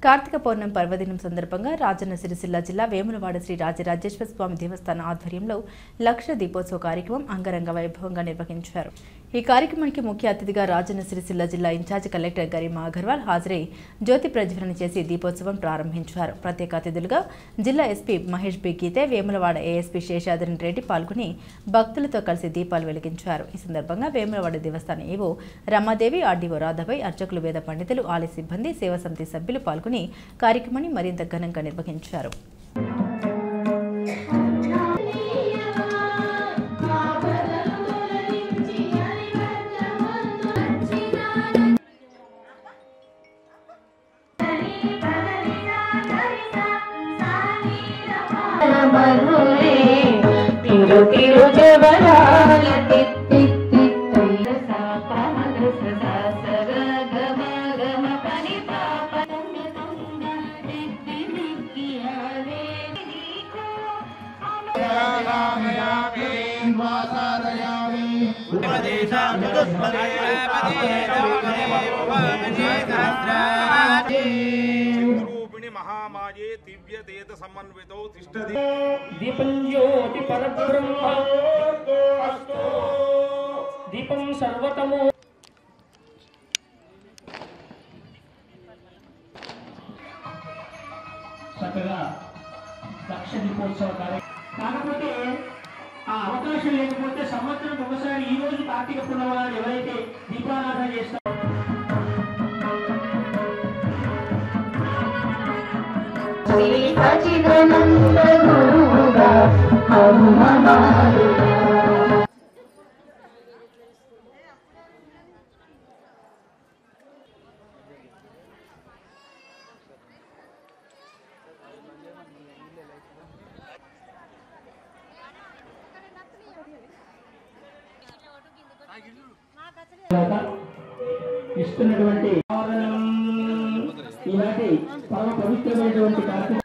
కార్తీక పౌర్ణమి పర్వదినం సందర్భంగా రాజన్న సిరిసిల్ల జిల్లా వేములవాడ శ్రీ రాజరాజేశ్వర స్వామి దేవస్థాన ఆధ్వర్యంలో లక్ష దీపోత్సవ కార్యక్రమం అంగరంగ వైభవంగా నిర్వహించారు. ఈ కార్యక్రమానికి ముఖ్య అతిథిగా రాజన్న సిరిసిల్ల జిల్లా ఇన్ఛార్జ్ కలెక్టర్ గరిమా అగర్వాల్ హాజరై జ్యోతి ప్రజ్వలన చేసి దీపోత్సవం ప్రారంభించారు. ప్రత్యేక అతిథులుగా జిల్లా ఎస్పీ మహేష్ బి గీతే, వేములవాడ ఏఎస్పీ శేషాద్రి రెడ్డి పాల్గొని భక్తులతో కలిసి దీపాలు వెలిగించారు. ఈ సందర్భంగా వేములవాడ దేవస్థాన ఈవో రమాదేవి, ఆర్డీఓ రాధాబాయ్, అర్చకులు, వేద పండితులు, ఆలయ సిబ్బంది, సేవా సమితి సభ్యులు పాల్గొని కార్యక్రమాన్ని మరింత ఘనంగా నిర్వహించారు. महामाये दिव्य देत समन्वितो तिष्ठति दीपं ज्योति परब्रह्म दीपं सर्वतमो చక్కగా లక్ష దీపోత్సవ కార్యక్రమం కాకపోతే ఆ అవకాశం లేకపోతే సంవత్సరం ఒకసారి ఈ రోజు కార్తీక పున్నమనాడు ఎవరైతే దీపారాధన చేస్తారో ఇస్తున్నటువంటి ఈనాటి పరమ పవిత్రమైనటువంటి కార్యక్రమం